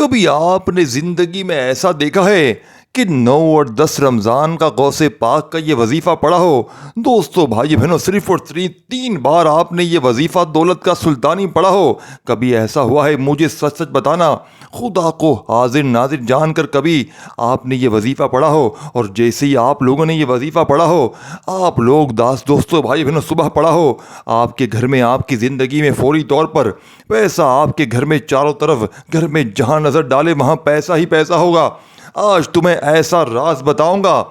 کبھی آپ نے زندگی میں ایسا دیکھا ہے کہ 9 اور 10 رمضان کا غوث پاک کا یہ وظیفہ پڑھا ہو؟ دوستو بھائی بہنوں، صرف اور صرف 3 بار آپ نے یہ وظیفہ دولت کا سلطانی پڑھا ہو؟ کبھی ایسا ہوا ہے؟ مجھے سچ سچ بتانا، خدا کو حاضر ناظر جان کر کبھی آپ نے یہ وظیفہ پڑھا ہو؟ اور جیسے ہی آپ لوگوں نے یہ وظیفہ پڑھا ہو، آپ لوگ دوستو بھائی بہنوں صبح پڑھا ہو، آپ کے گھر میں، آپ کی زندگی میں فوری طور پر پیسہ، آپ کے گھر میں چاروں طرف، گھر میں جہاں نظر ڈالے وہاں پیسہ ہی پیسہ ہوگا۔ آج تمہیں ایسا راز بتاؤں گا،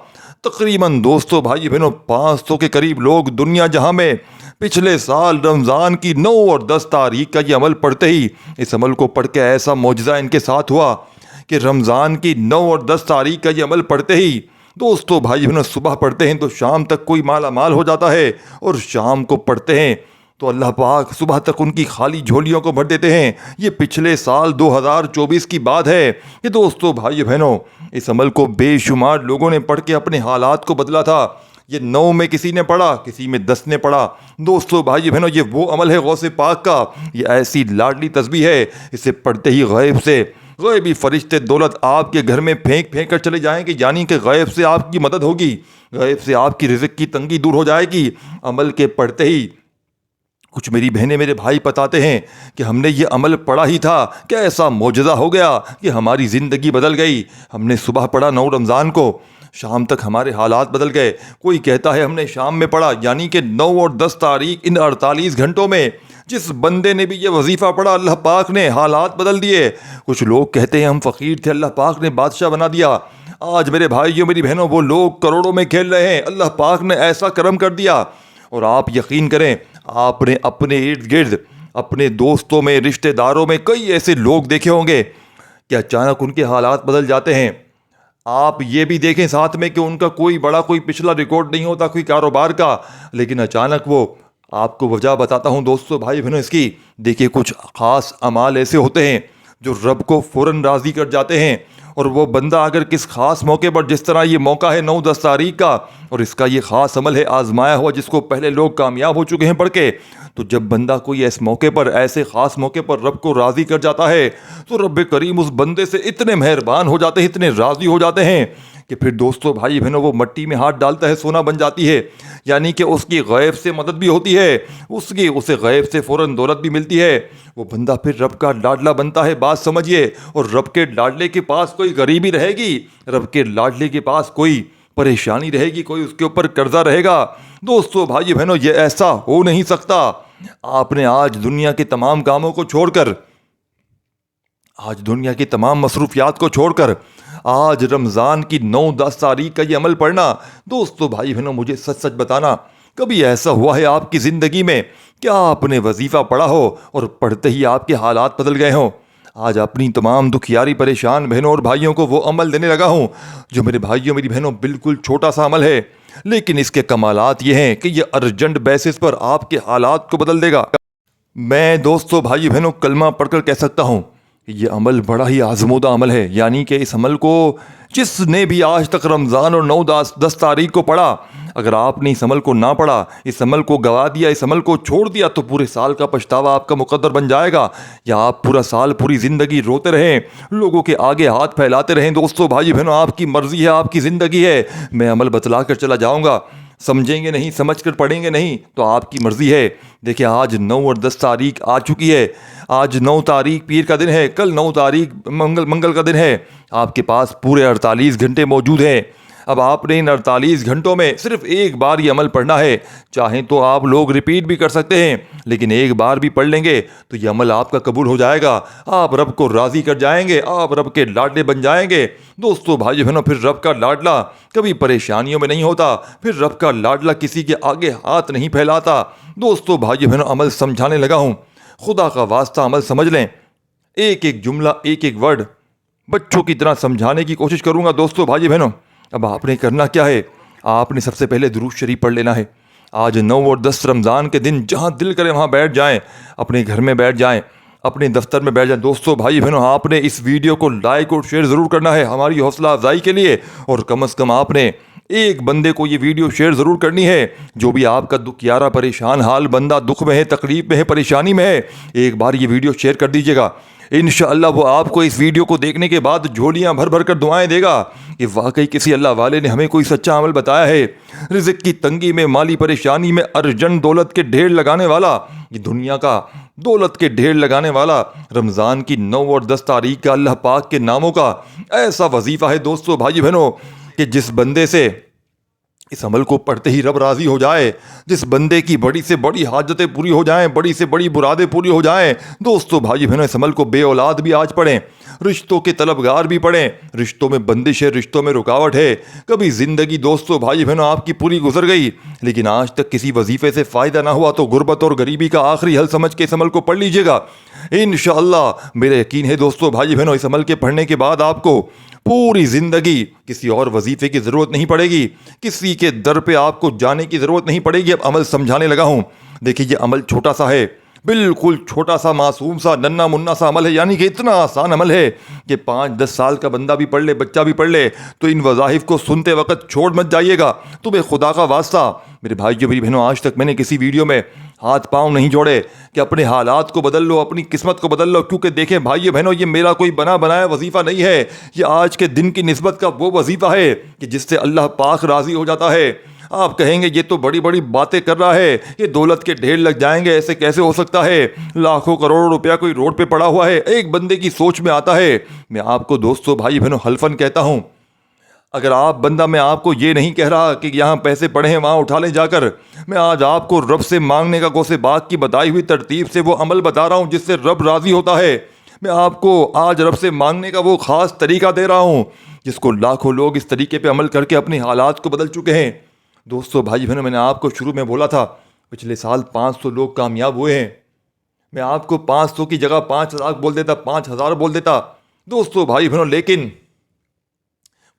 تقریباً دوستو بھائی بہنوں 500 کے قریب لوگ دنیا جہاں میں پچھلے سال رمضان کی 9 اور 10 تاریخ کا یہ عمل پڑھتے ہی، اس عمل کو پڑھ کے ایسا معجزہ ان کے ساتھ ہوا کہ رمضان کی 9 اور 10 تاریخ کا یہ عمل پڑھتے ہی دوستو بھائی بہنوں صبح پڑھتے ہیں تو شام تک کوئی مالا مال ہو جاتا ہے، اور شام کو پڑھتے ہیں تو اللہ پاک صبح تک ان کی خالی جھولیوں کو بھر دیتے ہیں۔ یہ پچھلے سال 2024 کی بات ہے کہ دوستو بھائی بہنوں اس عمل کو بے شمار لوگوں نے پڑھ کے اپنے حالات کو بدلا تھا۔ یہ 9 میں کسی نے پڑھا، کسی میں 10 نے پڑھا۔ دوستو بھائی بہنوں یہ وہ عمل ہے غوث پاک کا، یہ ایسی لاڈلی تسبیح ہے، اسے پڑھتے ہی غیبی فرشتے دولت آپ کے گھر میں پھینک پھینک کر چلے جائیں گے، یعنی کہ غیب سے آپ کی مدد ہوگی، غیب سے آپ کی رزق کی تنگی دور ہو جائے گی۔ عمل کے پڑھتے ہی کچھ میری بہنیں میرے بھائی بتاتے ہیں کہ ہم نے یہ عمل پڑھا ہی تھا کہ ایسا معجزہ ہو گیا کہ ہماری زندگی بدل گئی۔ ہم نے صبح پڑھا 9 رمضان کو، شام تک ہمارے حالات بدل گئے۔ کوئی کہتا ہے ہم نے شام میں پڑھا، یعنی کہ 9 اور 10 تاریخ ان 48 گھنٹوں میں جس بندے نے بھی یہ وظیفہ پڑھا، اللہ پاک نے حالات بدل دیے۔ کچھ لوگ کہتے ہیں ہم فقیر تھے، اللہ پاک نے بادشاہ بنا دیا۔ آج میرے بھائیوں میری بہنوں وہ لوگ کروڑوں میں کھیل رہے ہیں، اللہ پاک نے ایسا کرم کر دیا۔ اور آپ یقین کریں، آپ نے اپنے ارد گرد، اپنے دوستوں میں، رشتہ داروں میں کئی ایسے لوگ دیکھے ہوں گے کہ اچانک ان کے حالات بدل جاتے ہیں۔ آپ یہ بھی دیکھیں ساتھ میں کہ ان کا کوئی بڑا کوئی پچھلا ریکارڈ نہیں ہوتا کوئی کاروبار کا، لیکن اچانک وہ، آپ کو وجہ بتاتا ہوں دوستو بھائی بہنوں اس کی، دیکھیے کچھ خاص اعمال ایسے ہوتے ہیں جو رب کو فوراً راضی کر جاتے ہیں۔ اور وہ بندہ اگر کس خاص موقع پر، جس طرح یہ موقع ہے 9-10 تاریخ کا، اور اس کا یہ خاص عمل ہے آزمایا ہوا جس کو پہلے لوگ کامیاب ہو چکے ہیں پڑھ کے، تو جب بندہ کوئی ایسے موقع پر، ایسے خاص موقع پر رب کو راضی کر جاتا ہے تو رب کریم اس بندے سے اتنے مہربان ہو جاتے ہیں، اتنے راضی ہو جاتے ہیں کہ پھر دوستو بھائی بہنوں وہ مٹی میں ہاتھ ڈالتا ہے سونا بن جاتی ہے، یعنی کہ اس کی غیب سے مدد بھی ہوتی ہے، اسے غیب سے فوراً دولت بھی ملتی ہے۔ وہ بندہ پھر رب کا لاڈلا بنتا ہے، بات سمجھیے۔ اور رب کے لاڈلے کے پاس کوئی غریبی رہے گی، رب کے لاڈلے کے پاس کوئی پریشانی رہے گی، کوئی اس کے اوپر قرضہ رہے گا؟ دوستو بھائی بہنوں یہ ایسا ہو نہیں سکتا۔ آپ نے آج دنیا کے تمام کاموں کو چھوڑ کر، آج دنیا کی تمام مصروفیات کو چھوڑ کر آج رمضان کی 9-10 تاریخ کا یہ عمل پڑھنا، دوستو بھائی بہنوں مجھے سچ سچ بتانا، کبھی ایسا ہوا ہے آپ کی زندگی میں کہ آپ نے وظیفہ پڑھا ہو اور پڑھتے ہی آپ کے حالات بدل گئے ہوں؟ آج اپنی تمام دکھیاری پریشان بہنوں اور بھائیوں کو وہ عمل دینے لگا ہوں جو میرے بھائیوں میری بہنوں بالکل چھوٹا سا عمل ہے، لیکن اس کے کمالات یہ ہیں کہ یہ ارجنٹ بیسس پر آپ کے حالات کو بدل دے گا۔ میں دوستو بھائی بہنوں کلمہ پڑھ کر کہہ سکتا ہوں کہ یہ عمل بڑا ہی آزمودہ عمل ہے، یعنی کہ اس عمل کو جس نے بھی آج تک رمضان اور 9-10 تاریخ کو پڑھا، اگر آپ نے اس عمل کو نہ پڑھا، اس عمل کو گوا دیا، اس عمل کو چھوڑ دیا، تو پورے سال کا پچھتاوا آپ کا مقدر بن جائے گا، یا آپ پورا سال پوری زندگی روتے رہیں، لوگوں کے آگے ہاتھ پھیلاتے رہیں۔ دوستو بھائی بہنوں آپ کی مرضی ہے، آپ کی زندگی ہے، میں عمل بتلا کر چلا جاؤں گا، سمجھیں گے نہیں، سمجھ کر پڑھیں گے نہیں تو آپ کی مرضی ہے۔ دیکھیں آج 9 اور 10 تاریخ آ چکی ہے، آج 9 تاریخ پیر کا دن ہے، کل 9 تاریخ منگل کا دن ہے، آپ کے پاس پورے 48 گھنٹے موجود ہیں۔ اب آپ نے ان 48 گھنٹوں میں صرف ایک بار یہ عمل پڑھنا ہے، چاہیں تو آپ لوگ ریپیٹ بھی کر سکتے ہیں، لیکن ایک بار بھی پڑھ لیں گے تو یہ عمل آپ کا قبول ہو جائے گا، آپ رب کو راضی کر جائیں گے، آپ رب کے لاڈلے بن جائیں گے۔ دوستو بھائی بہنوں پھر رب کا لاڈلا کبھی پریشانیوں میں نہیں ہوتا، پھر رب کا لاڈلا کسی کے آگے ہاتھ نہیں پھیلاتا۔ دوستو بھائی بہنوں عمل سمجھانے لگا ہوں، خدا کا واسطہ عمل سمجھ لیں، ایک ایک جملہ، ایک ایک ورڈ بچوں کی طرح سمجھانے کی کوشش کروں گا۔ دوستو بھائی بہنوں اب آپ نے کرنا کیا ہے، آپ نے سب سے پہلے درود شریف پڑھ لینا ہے۔ آج 9 اور 10 رمضان کے دن جہاں دل کرے وہاں بیٹھ جائیں، اپنے گھر میں بیٹھ جائیں، اپنے دفتر میں بیٹھ جائیں۔ دوستو بھائی بہنوں آپ نے اس ویڈیو کو لائک اور شیئر ضرور کرنا ہے ہماری حوصلہ افزائی کے لیے، اور کم از کم آپ نے ایک بندے کو یہ ویڈیو شیئر ضرور کرنی ہے جو بھی آپ کا دکھیارا پریشان حال بندہ دکھ میں ہے، تکلیف میں ہے، پریشانی میں ہے، ایک بار یہ ویڈیو شیئر کر دیجیے گا۔ انشاءاللہ وہ آپ کو اس ویڈیو کو دیکھنے کے بعد جھولیاں بھر بھر کر دعائیں دے گا کہ واقعی کسی اللہ والے نے ہمیں کوئی سچا عمل بتایا ہے۔ رزق کی تنگی میں، مالی پریشانی میں ارجن دولت کے ڈھیر لگانے والا، یہ دنیا کا دولت کے ڈھیر لگانے والا، رمضان کی 9 اور 10 تاریخ کا اللہ پاک کے ناموں کا ایسا وظیفہ ہے دوستو بھائی بہنوں کہ جس بندے سے اس عمل کو پڑھتے ہی رب راضی ہو جائے، جس بندے کی بڑی سے بڑی حاجتیں پوری ہو جائیں، بڑی سے بڑی مرادیں پوری ہو جائیں۔ دوستو بھائی بہنوں، اس عمل کو بے اولاد بھی آج پڑھیں، رشتوں کے طلبگار بھی پڑھیں، رشتوں میں بندش ہے، رشتوں میں رکاوٹ ہے، کبھی زندگی دوستو بھائی بہنوں آپ کی پوری گزر گئی لیکن آج تک کسی وظیفے سے فائدہ نہ ہوا، تو غربت اور غریبی کا آخری حل سمجھ کے اس عمل کو پڑھ لیجئے گا۔ انشاءاللہ میرا یقین ہے دوستو بھائی بہنوں، اس عمل کے پڑھنے کے بعد آپ کو پوری زندگی کسی اور وظیفے کی ضرورت نہیں پڑے گی، کسی کے در پہ آپ کو جانے کی ضرورت نہیں پڑے گی۔ اب عمل سمجھانے لگا ہوں۔ دیکھیے یہ عمل چھوٹا سا ہے، بالکل چھوٹا سا معصوم سا ننھا منا سا عمل ہے، یعنی کہ اتنا آسان عمل ہے کہ 5-10 سال کا بندہ بھی پڑھ لے، بچہ بھی پڑھ لے۔ تو ان وظائف کو سنتے وقت چھوڑ مت جائیے گا، تمہیں خدا کا واسطہ میرے بھائیو میری بہنوں، آج تک میں نے کسی ویڈیو میں ہاتھ پاؤں نہیں جوڑے کہ اپنے حالات کو بدل لو، اپنی قسمت کو بدل لو، کیونکہ دیکھیں بھائیو بہنوں، یہ میرا کوئی بنا بنایا وظیفہ نہیں ہے، یہ آج کے دن کی نسبت کا وہ وظیفہ ہے کہ جس سے اللہ پاک راضی ہو جاتا ہے۔ آپ کہیں گے یہ تو بڑی بڑی باتیں کر رہا ہے، یہ دولت کے ڈھیر لگ جائیں گے، ایسے کیسے ہو سکتا ہے؟ لاکھوں کروڑوں روپیہ کوئی روڈ پہ پڑا ہوا ہے، ایک بندے کی سوچ میں آتا ہے۔ میں آپ کو دوستو بھائی بہنوں حلفاً کہتا ہوں، اگر آپ بندہ، میں آپ کو یہ نہیں کہہ رہا کہ یہاں پیسے پڑے ہیں وہاں اٹھا لیں جا کر، میں آج آپ کو رب سے مانگنے کا غوث پاک کی بتائی ہوئی ترتیب سے وہ عمل بتا رہا ہوں جس سے رب راضی ہوتا ہے۔ میں آپ کو آج رب سے مانگنے کا وہ خاص طریقہ دے رہا ہوں جس کو لاکھوں لوگ اس طریقے پہ عمل کر کے اپنے حالات کو بدل چکے ہیں۔ دوستو بھائی بہنوں، میں نے آپ کو شروع میں بولا تھا پچھلے سال 500 لوگ کامیاب ہوئے ہیں، میں آپ کو 500 کی جگہ 5,000 بول دیتا، 5,000 بول دیتا دوستو بھائی بہنوں، لیکن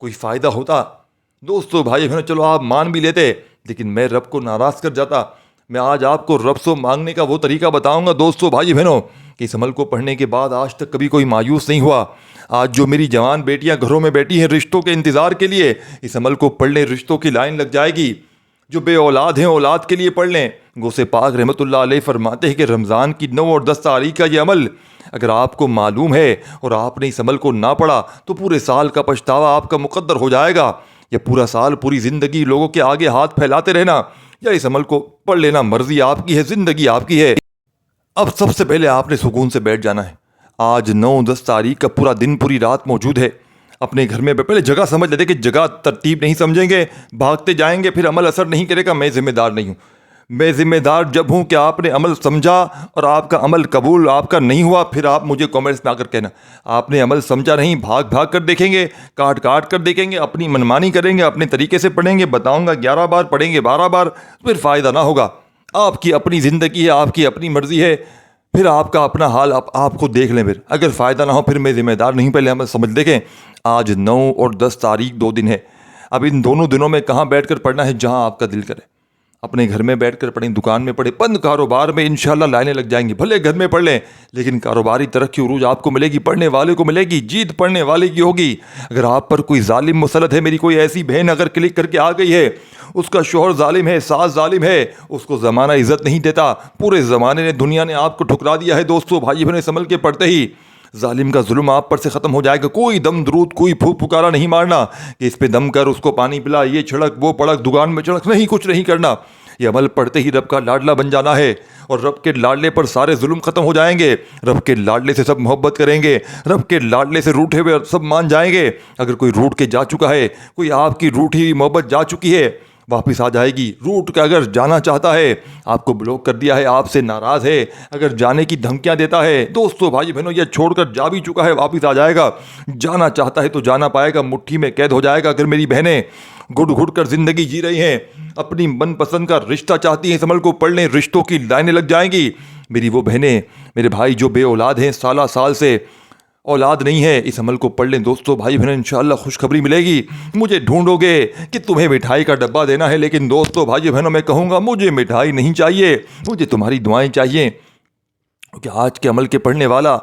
کوئی فائدہ ہوتا؟ دوستو بھائی بہنوں چلو آپ مان بھی لیتے، لیکن میں رب کو ناراض کر جاتا۔ میں آج آپ کو رب سے مانگنے کا وہ طریقہ بتاؤں گا دوستو بھائی بہنوں کہ اس عمل کو پڑھنے کے بعد آج تک کبھی کوئی مایوس نہیں ہوا۔ آج جو میری جوان بیٹیاں گھروں میں بیٹھی ہیں رشتوں کے انتظار کے لیے، اس عمل کو پڑھ لیں، رشتوں کی لائن لگ جائے گی۔ جو بے اولاد ہیں اولاد کے لیے پڑھ لیں۔ غوث پاک رحمۃ اللہ علیہ فرماتے ہیں کہ رمضان کی 9 اور 10 تاریخ کا یہ عمل اگر آپ کو معلوم ہے اور آپ نے اس عمل کو نہ پڑھا تو پورے سال کا پچھتاوا آپ کا مقدر ہو جائے گا۔ یا پورا سال، پوری زندگی لوگوں کے آگے ہاتھ پھیلاتے رہنا، یا اس عمل کو پڑھ لینا، مرضی آپ کی ہے، زندگی آپ کی ہے۔ اب سب سے پہلے آپ نے سکون سے بیٹھ جانا ہے۔ آج 9-10 تاریخ کا پورا دن، پوری رات موجود ہے اپنے گھر میں۔ پہلے جگہ سمجھ لیتے کہ جگہ ترتیب نہیں سمجھیں گے، بھاگتے جائیں گے، پھر عمل اثر نہیں کرے گا۔ میں ذمہ دار نہیں ہوں، میں ذمہ دار جب ہوں کہ آپ نے عمل سمجھا اور آپ کا عمل قبول آپ کا نہیں ہوا، پھر آپ مجھے کامنٹس میں آ کر کہنا آپ نے عمل سمجھا نہیں۔ بھاگ بھاگ کر دیکھیں گے، کاٹ کاٹ کر دیکھیں گے، اپنی منمانی کریں گے، اپنے طریقے سے پڑھیں گے، بتاؤں گا 11 بار پڑھیں گے، 12 بار، پھر فائدہ نہ ہوگا۔ آپ کی اپنی زندگی ہے، آپ کی اپنی مرضی ہے، پھر آپ کا اپنا حال آپ خود دیکھ لیں۔ پھر اگر فائدہ نہ ہو پھر میں ذمہ دار نہیں۔ پہلے عمل سمجھ دیکھیں۔ آج 9 اور 10 تاریخ 2 دن ہے۔ اب ان دونوں دنوں میں کہاں بیٹھ کر پڑھنا ہے؟ جہاں آپ کا دل کرے، اپنے گھر میں بیٹھ کر پڑھیں، دکان میں پڑھیں، بند کاروبار میں انشاءاللہ لائنیں لگ جائیں گی۔ بھلے گھر میں پڑھ لیں لیکن کاروباری ترقی عروج آپ کو ملے گی، پڑھنے والے کو ملے گی، جیت پڑھنے والے کی ہوگی۔ اگر آپ پر کوئی ظالم مسلط ہے، میری کوئی ایسی بہن اگر کلک کر کے آ گئی ہے، اس کا شوہر ظالم ہے، ساس ظالم ہے، اس کو زمانہ عزت نہیں دیتا، پورے زمانے نے، دنیا نے آپ کو ٹھکرا دیا ہے، دوستو بھائی بہنوں اس عمل کے پڑھتے ہی ظالم کا ظلم آپ پر سے ختم ہو جائے گا۔ کوئی دم درود، کوئی پھونک پکارا نہیں مارنا کہ اس پہ دم کر، اس کو پانی پلا، یہ چھڑک وہ پڑک، دکان میں چڑک، نہیں، کچھ نہیں کرنا۔ یہ عمل پڑھتے ہی رب کا لاڈلا بن جانا ہے، اور رب کے لاڈلے پر سارے ظلم ختم ہو جائیں گے۔ رب کے لاڈلے سے سب محبت کریں گے، رب کے لاڈلے سے روٹھے ہوئے سب مان جائیں گے۔ اگر کوئی روٹ کے جا چکا ہے، کوئی آپ کی روٹھی ہوئی محبت جا چکی ہے، واپس آ جائے گی۔ روٹ کے اگر جانا چاہتا ہے، آپ کو بلاک کر دیا ہے، آپ سے ناراض ہے، اگر جانے کی دھمکیاں دیتا ہے، دوستو بھائی بہنوں یہ چھوڑ کر جا بھی چکا ہے، واپس آ جائے گا۔ جانا چاہتا ہے تو جانا پائے گا، مٹھی میں قید ہو جائے گا۔ اگر میری بہنیں گھٹ گھٹ کر زندگی جی رہی ہیں، اپنی من پسند کا رشتہ چاہتی ہیں، اس عمل کو پڑھ لیں، رشتوں کی لائنیں لگ جائیں گی۔ میری وہ بہنیں، میرے بھائی جو بے اولاد ہیں، سالہ سال سے اولاد نہیں ہے، اس عمل کو پڑھ لیں دوستو بھائی بہنیں، انشاءاللہ خوشخبری ملے گی۔ مجھے ڈھونڈو گے کہ تمہیں مٹھائی کا ڈبہ دینا ہے، لیکن دوستو بھائی بہنوں میں کہوں گا مجھے مٹھائی نہیں چاہیے، مجھے تمہاری دعائیں چاہیے، کیونکہ آج کے عمل کے پڑھنے والا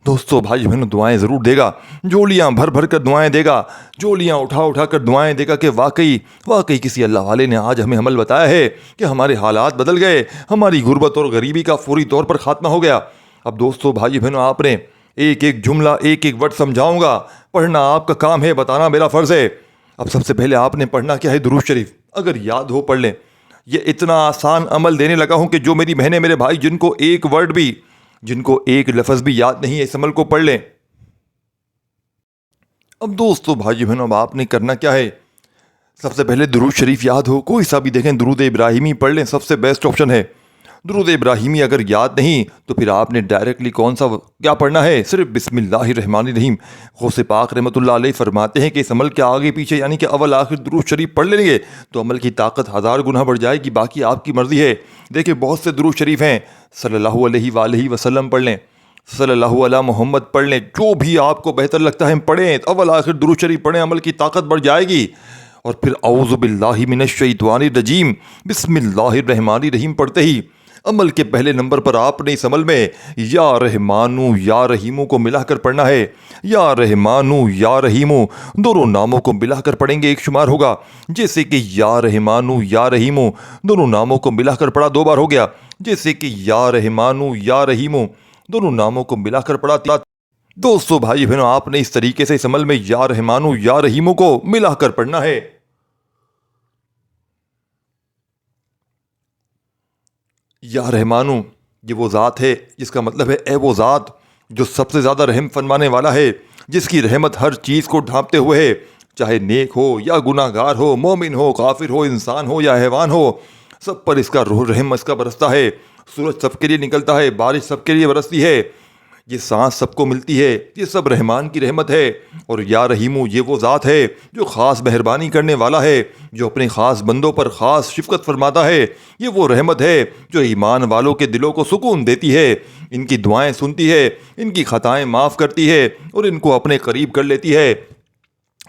دوستو بھائی بہنوں دعائیں ضرور دے گا، جولیاں بھر بھر کر دعائیں دے گا، جولیاں اٹھا اٹھا کر دعائیں دے گا کہ واقعی کسی اللہ والے نے آج ہمیں عمل بتایا ہے کہ ہمارے حالات بدل گئے، ہماری غربت اور غریبی کا فوری طور پر خاتمہ ہو گیا۔ اب دوستو بھائی بہنوں آپ نے ایک ایک جملہ ایک ایک ورڈ سمجھاؤں گا. پڑھنا آپ کا کام ہے, بتانا میرا فرض ہے. اب سب سے پہلے آپ نے پڑھنا کیا ہے؟ درود شریف. اگر یاد ہو پڑھ لیں. یہ اتنا آسان عمل دینے لگا ہوں کہ جو میری بہنیں میرے بھائی جن کو ایک ورڈ بھی, جن کو ایک لفظ بھی یاد نہیں ہے, اس عمل کو پڑھ لیں. اب دوستو بھائی بہنوں, اب آپ نے کرنا کیا ہے؟ سب سے پہلے درود شریف یاد ہو, کوئی سا بھی دیکھیں, درود ابراہیمی پڑھ لیں, سب سے بیسٹ آپشن ہے. درود ابراہیمی اگر یاد نہیں تو پھر آپ نے ڈائریکٹلی کون سا کیا پڑھنا ہے؟ صرف بسم اللہ الرحمن الرحیم. غوث پاک رحمۃ اللہ علیہ فرماتے ہیں کہ اس عمل کے آگے پیچھے یعنی کہ اول آخر درود شریف پڑھ لیں گے تو عمل کی طاقت 1000 گنا بڑھ جائے گی. باقی آپ کی مرضی ہے. دیکھیں بہت سے درود شریف ہیں, صلی اللہ علیہ وآلہ وسلم پڑھ لیں, صلی اللہ علیہ محمد پڑھ لیں, جو بھی آپ کو بہتر لگتا ہے پڑھیں. اول آخر درود شریف پڑھیں, عمل کی طاقت بڑھ جائے گی. اور پھر اعوذ باللہ من الشیطان الرجیم بسم اللہ الرحمن الرحیم پڑھتے ہی عمل کے پہلے نمبر پر آپ نے اس عمل میں یا رحمانو یا رحیمو کو ملا کر پڑھنا ہے. یا رحمانو یا رحیمو دونوں ناموں کو ملا کر پڑھیں گے, ایک شمار ہوگا. جیسے کہ یا رحمانو یا رحیمو دونوں ناموں کو ملا کر پڑھا, 2 بار ہو گیا. جیسے کہ یا رحمانو یا رحیمو دونوں ناموں کو ملا کر پڑھا. دوستو بھائی بہنوں, آپ نے اس طریقے سے اس عمل میں یا رحمانو یا رحیمو کو ملا کر پڑھنا ہے. یا رحمانو یہ وہ ذات ہے, جس کا مطلب ہے اے وہ ذات جو سب سے زیادہ رحم فرمانے والا ہے, جس کی رحمت ہر چیز کو ڈھانپتے ہوئے ہے, چاہے نیک ہو یا گناہ گار ہو, مومن ہو, کافر ہو, انسان ہو یا حیوان ہو, سب پر اس کا روح رحم اس کا برستا ہے. سورج سب کے لیے نکلتا ہے, بارش سب کے لیے برستی ہے, یہ سانس سب کو ملتی ہے, یہ سب رحمان کی رحمت ہے. اور یا رحیمو یہ وہ ذات ہے جو خاص مہربانی کرنے والا ہے, جو اپنے خاص بندوں پر خاص شفقت فرماتا ہے. یہ وہ رحمت ہے جو ایمان والوں کے دلوں کو سکون دیتی ہے, ان کی دعائیں سنتی ہے, ان کی خطائیں معاف کرتی ہے اور ان کو اپنے قریب کر لیتی ہے.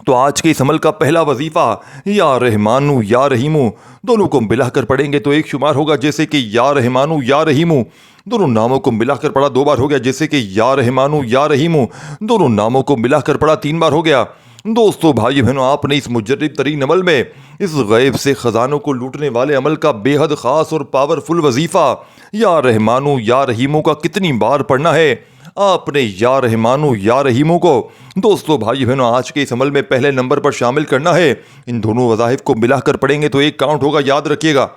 تو آج کے اس عمل کا پہلا وظیفہ یا رحمانو یا رحیمو دونوں کو ملا کر پڑھیں گے تو ایک شمار ہوگا. جیسے کہ یا رحمانو یا رحیمو دونوں ناموں کو ملا کر پڑھا, 2 بار ہو گیا. جیسے کہ یا رحمانو یا رحیمو دونوں ناموں کو ملا کر پڑھا, 3 بار ہو گیا. دوستو بھائی بہنوں, آپ نے اس مجرب ترین عمل میں اس غیب سے خزانوں کو لوٹنے والے عمل کا بے حد خاص اور پاورفل وظیفہ یا رحمانو یا رحیمو کا کتنی بار پڑھنا ہے؟ آپ نے یا رحمانو یا رحیمو کو دوستو بھائی بہنوں آج کے اس عمل میں پہلے نمبر پر شامل کرنا ہے. ان دونوں وظائف کو ملا کر پڑھیں گے تو ایک کاؤنٹ ہوگا, یاد رکھیے گا.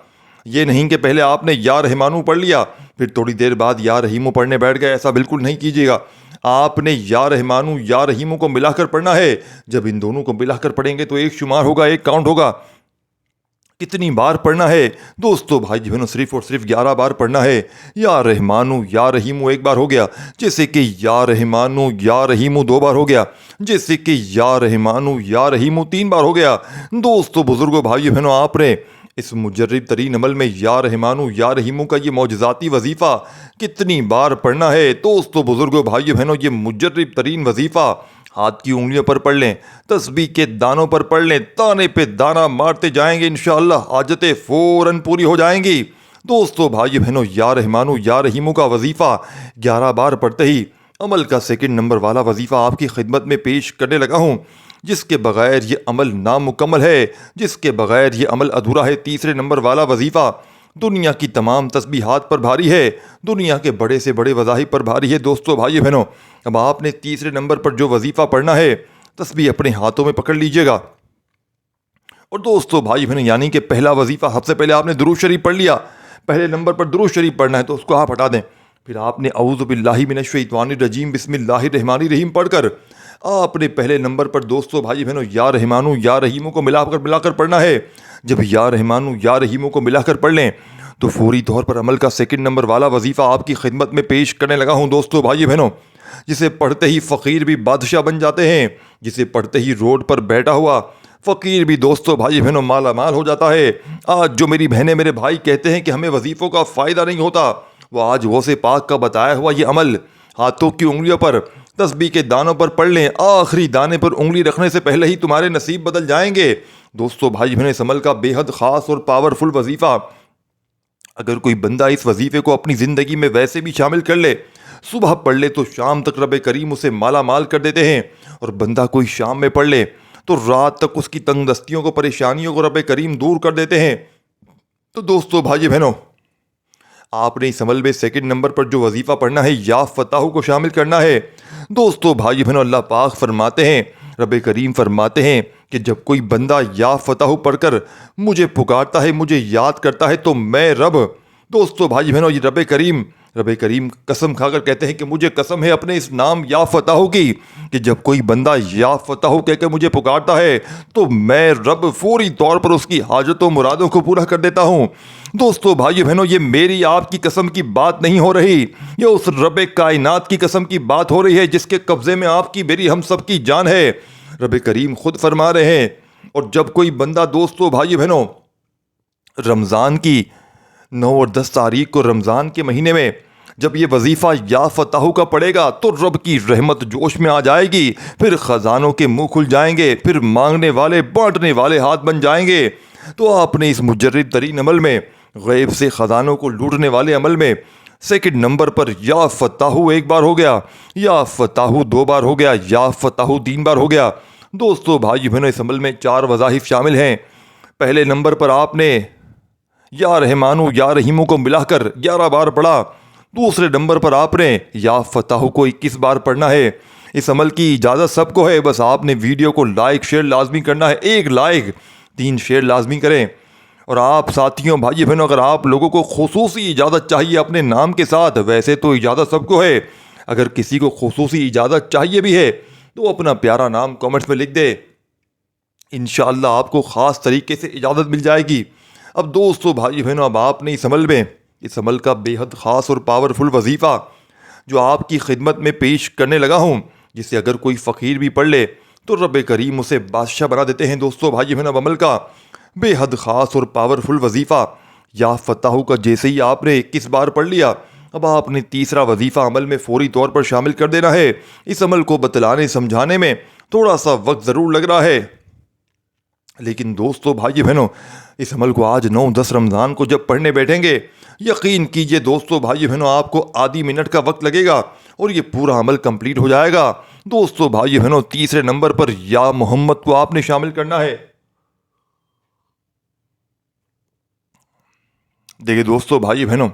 یہ نہیں کہ پہلے آپ نے یا رحمانو پڑھ لیا پھر تھوڑی دیر بعد یا رحیمو پڑھنے بیٹھ گئے, ایسا بالکل نہیں کیجیے گا. آپ نے یا رحمانو یا رحیمو کو ملا کر پڑھنا ہے. جب ان دونوں کو ملا کر پڑھیں گے تو ایک شمار ہوگا, ایک کاؤنٹ ہوگا. کتنی بار پڑھنا ہے دوستو بھائی بہنوں؟ صرف اور صرف 11 بار پڑھنا ہے. یا رحمانو یا رحیمو 1 بار ہو گیا. جیسے کہ یا رحمانو یا رحیمو 2 بار ہو گیا. جیسے کہ یا رحمانو یا رحیمو 3 بار ہو گیا. دوستو بزرگوں بھائی بہنوں, آپ نے اس مجرب ترین عمل میں یا رحمانو یا رحیمو کا یہ معجزاتی وظیفہ کتنی بار پڑھنا ہے؟ دوستو بزرگوں بھائی بہنوں, یہ مجرب ترین وظیفہ ہاتھ کی انگلیوں پر پڑھ لیں, تسبیح کے دانوں پر پڑھ لیں, دانے پہ دانہ مارتے جائیں گے, انشاءاللہ حاجتیں فوراً پوری ہو جائیں گی. دوستو بھائی بہنوں, یا رحمانو یا رحیمو کا وظیفہ 11 بار پڑھتے ہی عمل کا 2 نمبر والا وظیفہ آپ کی خدمت میں پیش کرنے لگا ہوں, جس کے بغیر یہ عمل نامکمل ہے, جس کے بغیر یہ عمل ادھورا ہے. 3 نمبر والا وظیفہ دنیا کی تمام تسبیحات پر بھاری ہے, دنیا کے بڑے سے بڑے وظائف پر بھاری ہے. دوستو بھائی بہنوں, اب آپ نے 3 نمبر پر جو وظیفہ پڑھنا ہے, تسبیح اپنے ہاتھوں میں پکڑ لیجئے گا. اور دوستو بھائی بہنوں, یعنی کہ پہلا وظیفہ سب سے پہلے آپ نے درود شریف پڑھ لیا, پہلے نمبر پر درود شریف پڑھنا ہے تو اس کو آپ ہٹا دیں. پھر آپ نے اعوذ باللہ من الشیطان الرجیم بسم اللہ الرحمن الرحیم پڑھ کر آپ نے پہلے نمبر پر دوستو بھائی بہنوں یا رحمانو یا رحیمو کو ملا کر پڑھنا ہے. جب یا رحمانو یا رحیمو کو ملا کر پڑھ لیں تو فوری طور پر عمل کا 2 نمبر والا وظیفہ آپ کی خدمت میں پیش کرنے لگا ہوں. دوستو بھائی بہنوں, جسے پڑھتے ہی فقیر بھی بادشاہ بن جاتے ہیں, جسے پڑھتے ہی روڈ پر بیٹھا ہوا فقیر بھی دوستو بھائی بہنوں مالا مال ہو جاتا ہے. آج جو میری بہنیں میرے بھائی کہتے ہیں کہ ہمیں وظیفوں کا فائدہ نہیں ہوتا, وہ آج غوث پاک کا بتایا ہوا یہ عمل ہاتھوں کی انگلیوں پر تسبیح کے دانوں پر پڑھ لیں, آخری دانے پر انگلی رکھنے سے پہلے ہی تمہارے نصیب بدل جائیں گے. دوستو بھائی بہنوں, اس عمل کا بے حد خاص اور پاورفل وظیفہ اگر کوئی بندہ اس وظیفے کو اپنی زندگی میں ویسے بھی شامل کر لے, صبح پڑھ لے تو شام تک رب کریم اسے مالا مال کر دیتے ہیں, اور بندہ کوئی شام میں پڑھ لے تو رات تک اس کی تنگ دستیوں کو, پریشانیوں کو رب کریم دور کر دیتے ہیں. تو دوستو بھائی بہنوں, آپ نے اس عمل میں سیکنڈ نمبر پر جو وظیفہ پڑھنا ہے یا فتح کو شامل کرنا ہے۔ دوستو بھائی بہنوں، اللہ پاک فرماتے ہیں، رب کریم فرماتے ہیں کہ جب کوئی بندہ یا فتح پڑھ کر مجھے پکارتا ہے، مجھے یاد کرتا ہے تو میں رب، دوستو بھائی بہنوں، یہ رب کریم قسم کھا کر کہتے ہیں کہ مجھے قسم ہے اپنے اس نام یا فتح کی کہ جب کوئی بندہ یا فتح کہہ کے مجھے پکارتا ہے تو میں رب فوری طور پر اس کی حاجتوں و مرادوں کو پورا کر دیتا ہوں۔ دوستو بھائی بہنوں، یہ میری آپ کی قسم کی بات نہیں ہو رہی، یہ اس رب کائنات کی قسم کی بات ہو رہی ہے جس کے قبضے میں آپ کی، میری، ہم سب کی جان ہے۔ رب کریم خود فرما رہے ہیں، اور جب کوئی بندہ، دوستو بھائی بہنوں، رمضان کی 9 اور 10 تاریخ کو، رمضان کے مہینے میں جب یہ وظیفہ یا فتح کا پڑے گا تو رب کی رحمت جوش میں آ جائے گی، پھر خزانوں کے منہ کھل جائیں گے، پھر مانگنے والے بانٹنے والے ہاتھ بن جائیں گے۔ تو آپ نے اس مجرد ترین عمل میں، غیب سے خزانوں کو لوٹنے والے عمل میں، سیکنڈ نمبر پر یا فتح ایک بار ہو گیا، یا فتح 2 بار ہو گیا، یا فتح 3 بار ہو گیا۔ دوستو بھائی بہنوں، اس عمل میں 4 وظائف شامل ہیں۔ پہلے نمبر پر آپ نے یا رحمانو یا رحیمو کو ملا کر 11 بار پڑھا۔ دوسرے نمبر پر آپ نے یا فتح کو 21 بار پڑھنا ہے۔ اس عمل کی اجازت سب کو ہے، بس آپ نے ویڈیو کو لائک شیئر لازمی کرنا ہے، 1 لائک 3 شیئر لازمی کریں۔ اور آپ ساتھیوں، بھائی بہنوں، اگر آپ لوگوں کو خصوصی اجازت چاہیے اپنے نام کے ساتھ، ویسے تو اجازت سب کو ہے، اگر کسی کو خصوصی اجازت چاہیے بھی ہے تو اپنا پیارا نام کامنٹس میں لکھ دے، انشاءاللہ آپ کو خاص طریقے سے اجازت مل جائے گی۔ اب دوستو بھائی بہنوں، اب آپ نے اس عمل کا بے حد خاص اور پاورفل وظیفہ جو آپ کی خدمت میں پیش کرنے لگا ہوں، جسے اگر کوئی فقیر بھی پڑھ لے تو رب کریم اسے بادشاہ بنا دیتے ہیں۔ دوستو بھائی بہنوں، اب عمل کا بے حد خاص اور پاورفل وظیفہ یا فتح کا جیسے ہی آپ نے 21 بار پڑھ لیا، اب آپ نے تیسرا وظیفہ عمل میں فوری طور پر شامل کر دینا ہے۔ اس عمل کو بتلانے سمجھانے میں تھوڑا سا وقت ضرور لگ رہا ہے، لیکن دوستو بھائی بہنوں، اس عمل کو آج 9-10 رمضان کو جب پڑھنے بیٹھیں گے، یقین کیجئے دوستو بھائی بہنوں، آپ کو آدھی منٹ کا وقت لگے گا اور یہ پورا عمل کمپلیٹ ہو جائے گا۔ دوستو بھائی بہنوں، تیسرے نمبر پر یا محمد کو آپ نے شامل کرنا ہے۔ دیکھیں دوستو بھائی بہنوں،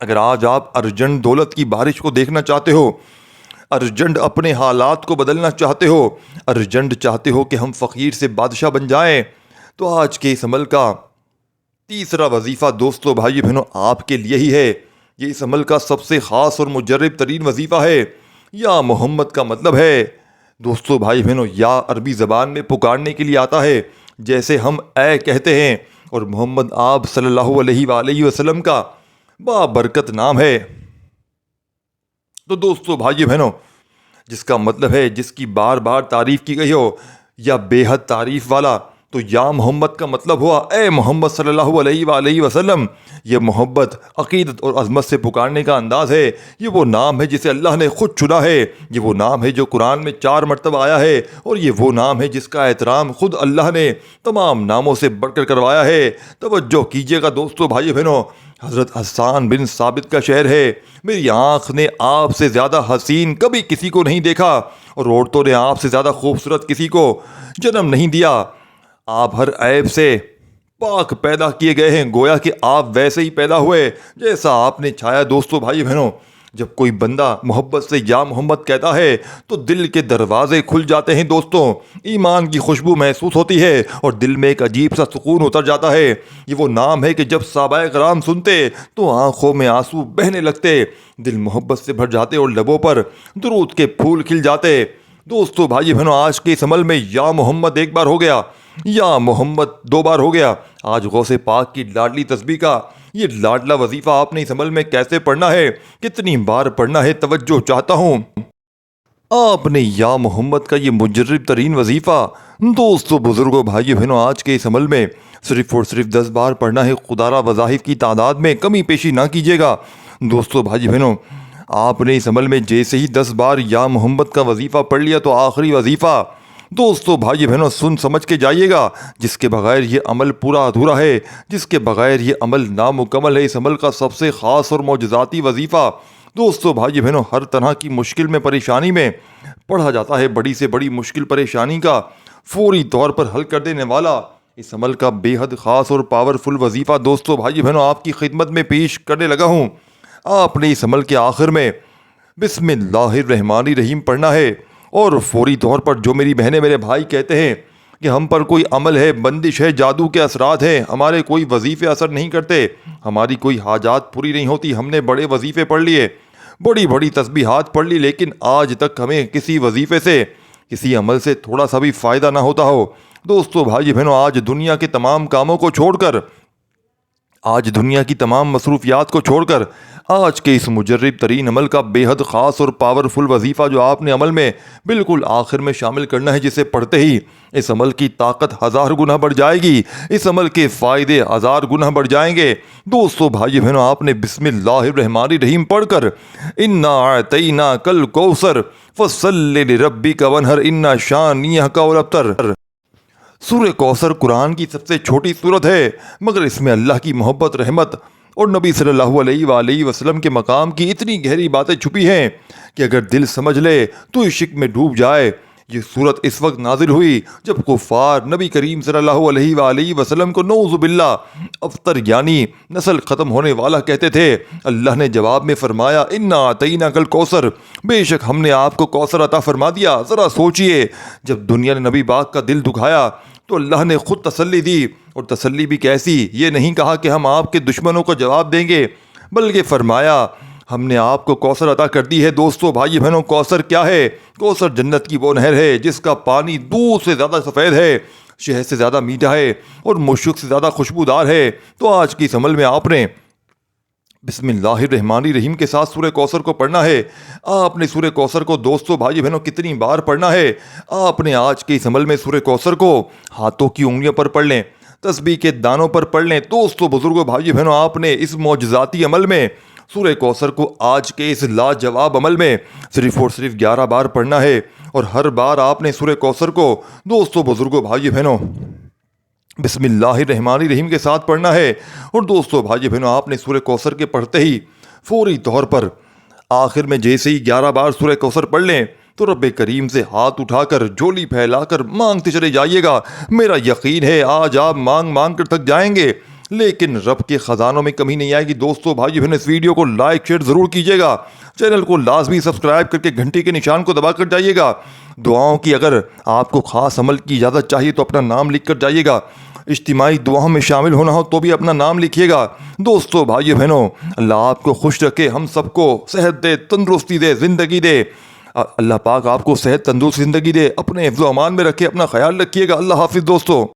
اگر آج آپ ارجنٹ دولت کی بارش کو دیکھنا چاہتے ہو، ارجنٹ اپنے حالات کو بدلنا چاہتے ہو، ارجنٹ چاہتے ہو کہ ہم فقیر سے بادشاہ بن جائیں، تو آج کے اس عمل کا تیسرا وظیفہ دوستو بھائی بہنوں آپ کے لیے ہی ہے۔ یہ اس عمل کا سب سے خاص اور مجرب ترین وظیفہ ہے۔ یا محمد کا مطلب ہے، دوستو بھائی بہنوں، یا عربی زبان میں پکارنے کے لیے آتا ہے، جیسے ہم اے کہتے ہیں، اور محمد آپ صلی اللہ علیہ وآلہ وسلم کا بابرکت نام ہے۔ تو دوستو بھائی بہنوں، جس کا مطلب ہے جس کی بار بار تعریف کی گئی ہو، یا بے حد تعریف والا، تو یا محمد کا مطلب ہوا اے محمد صلی اللہ علیہ وآلہ وسلم۔ یہ محبت، عقیدت اور عظمت سے پکارنے کا انداز ہے۔ یہ وہ نام ہے جسے اللہ نے خود چنا ہے، یہ وہ نام ہے جو قرآن میں 4 مرتبہ آیا ہے، اور یہ وہ نام ہے جس کا احترام خود اللہ نے تمام ناموں سے بڑھ کر کروایا ہے۔ توجہ کیجئے گا دوستو بھائی بہنوں، حضرت حسان بن ثابت کا شعر ہے، میری آنکھ نے آپ سے زیادہ حسین کبھی کسی کو نہیں دیکھا، اور عورتوں نے آپ سے زیادہ خوبصورت کسی کو جنم نہیں دیا۔ آپ ہر عیب سے پاک پیدا کیے گئے ہیں، گویا کہ آپ ویسے ہی پیدا ہوئے جیسا آپ نے چھایا۔ دوستو بھائی بہنوں، جب کوئی بندہ محبت سے یا محمد کہتا ہے تو دل کے دروازے کھل جاتے ہیں دوستوں، ایمان کی خوشبو محسوس ہوتی ہے اور دل میں ایک عجیب سا سکون اتر جاتا ہے۔ یہ وہ نام ہے کہ جب صحابہ کرام سنتے تو آنکھوں میں آنسو بہنے لگتے، دل محبت سے بھر جاتے اور لبوں پر درود کے پھول کھل جاتے۔ دوستو بھائی بہنوں، آج کے اس عمل میں یا محمد 1 بار ہو گیا، یا محمد 2 بار ہو گیا۔ آج غوث پاک کی لاڈلی تسبیح کا یہ لاڈلا وظیفہ آپ نے اس عمل میں کیسے پڑھنا ہے، کتنی بار پڑھنا ہے، توجہ چاہتا ہوں۔ آپ نے یا محمد کا یہ مجرب ترین وظیفہ دوستو، بزرگوں، بھائی بہنوں، آج کے اس عمل میں صرف اور صرف 10 بار پڑھنا ہے۔ خدا را وظائف کی تعداد میں کمی پیشی نہ کیجیے گا۔ دوستو بھائی بہنوں، آپ نے اس عمل میں جیسے ہی 10 بار یا محمد کا وظیفہ پڑھ لیا تو آخری وظیفہ دوستو بھائی بہنوں سن سمجھ کے جائیے گا، جس کے بغیر یہ عمل پورا ادھورا ہے، جس کے بغیر یہ عمل نامکمل ہے۔ اس عمل کا سب سے خاص اور معجزاتی وظیفہ دوستو بھائی بہنوں ہر طرح کی مشکل میں، پریشانی میں پڑھا جاتا ہے۔ بڑی سے بڑی مشکل پریشانی کا فوری طور پر حل کر دینے والا اس عمل کا بے حد خاص اور پاورفل وظیفہ دوستو بھائی بہنوں آپ کی خدمت میں پیش کرنے لگا ہوں۔ آپ نے اس عمل کے آخر میں بسم اللہ الرحمن الرحیم پڑھنا ہے، اور فوری طور پر جو میری بہنیں میرے بھائی کہتے ہیں کہ ہم پر کوئی عمل ہے، بندش ہے، جادو کے اثرات ہیں، ہمارے کوئی وظیفے اثر نہیں کرتے، ہماری کوئی حاجات پوری نہیں ہوتی، ہم نے بڑے وظیفے پڑھ لیے، بڑی بڑی تسبیحات پڑھ لی، لیکن آج تک ہمیں کسی وظیفے سے، کسی عمل سے تھوڑا سا بھی فائدہ نہ ہوتا ہو۔ دوستو بھائی بہنوں، آج دنیا کے تمام کاموں کو چھوڑ کر، آج دنیا کی تمام مصروفیات کو چھوڑ کر، آج کے اس مجرب ترین عمل کا بے حد خاص اور پاورفل وظیفہ جو آپ نے عمل میں بالکل آخر میں شامل کرنا ہے، جسے پڑھتے ہی اس عمل کی طاقت 1000 گنا بڑھ جائے گی، اس عمل کے فائدے 1000 گنا بڑھ جائیں گے۔ دوستو بھائی بہنوں، آپ نے بسم اللہ الرحمن الرحیم پڑھ کر انا اعطیناک الکوثر فصل لربک وانحر ان شانئک هو الابتر۔ سورہ کوثر قرآن کی سب سے چھوٹی سورت ہے، مگر اس میں اللہ کی محبت، رحمت اور نبی صلی اللہ علیہ وآلہ وسلم کے مقام کی اتنی گہری باتیں چھپی ہیں کہ اگر دل سمجھ لے تو عشق میں ڈوب جائے۔ یہ سورت اس وقت نازل ہوئی جب کفار نبی کریم صلی اللہ علیہ وآلہ وسلم کو نعوذ باللہ ابتر یعنی نسل ختم ہونے والا کہتے تھے۔ اللہ نے جواب میں فرمایا انا اعطیناک الکوثر، بے شک ہم نے آپ کو کوثر عطا فرما دیا۔ ذرا سوچئے، جب دنیا نے نبی پاک کا دل دکھایا تو اللہ نے خود تسلی دی، اور تسلی بھی کیسی؟ یہ نہیں کہا کہ ہم آپ کے دشمنوں کو جواب دیں گے، بلکہ فرمایا ہم نے آپ کو کوثر عطا کر دی ہے۔ دوستو بھائی بہنوں، کوثر کیا ہے؟ کوثر جنت کی وہ نہر ہے جس کا پانی دودھ سے زیادہ سفید ہے، شہد سے زیادہ میٹھا ہے اور مشک سے زیادہ خوشبودار ہے۔ تو آج کی اس عمل میں آپ نے بسم اللہ الرحمن الرحیم کے ساتھ سورہ کوثر کو پڑھنا ہے۔ آپ نے سورہ کوثر کو دوستو بھائی بہنوں کتنی بار پڑھنا ہے؟ آپ نے آج کے اس عمل میں سورہ کوثر کو ہاتھوں کی انگلیوں پر پڑھ لیں، تسبیح کے دانوں پر پڑھ لیں۔ دوستو بزرگوں بھائی بہنوں، آپ نے اس معجزاتی عمل میں سورہ کوثر کو آج کے اس لاجواب عمل میں صرف اور صرف 11 بار پڑھنا ہے، اور ہر بار آپ نے سورہ کوثر کو دوستو بزرگوں بھائی بہنوں بسم اللہ الرحمن الرحیم کے ساتھ پڑھنا ہے۔ اور دوستو بھائی بہنوں، آپ نے سورہ کوثر کے پڑھتے ہی فوری طور پر آخر میں جیسے ہی 11 بار سورہ کوثر پڑھ لیں تو رب کریم سے ہاتھ اٹھا کر، جھولی پھیلا کر مانگتے چلے جائیے گا۔ میرا یقین ہے آج آپ مانگ مانگ کر تھک جائیں گے، لیکن رب کے خزانوں میں کمی نہیں آئے گی۔ دوستو بھائی بہنوں، اس ویڈیو کو لائک شیئر ضرور کیجیے گا، چینل کو لازمی سبسکرائب کر کے گھنٹی کے نشان کو دبا کر جائیے گا۔ دعاؤں کی اگر آپ کو خاص عمل کی اجازت چاہیے تو اپنا نام لکھ کر جائیے گا، اجتماعی دعاؤں میں شامل ہونا ہو تو بھی اپنا نام لکھیے گا۔ دوستو بھائیو بہنوں، اللہ آپ کو خوش رکھے، ہم سب کو صحت دے، تندرستی دے، زندگی دے۔ اللہ پاک آپ کو صحت، تندرستی، زندگی دے، اپنے حفظ و امان میں رکھے، اپنا خیال رکھیے گا۔ اللہ حافظ دوستو۔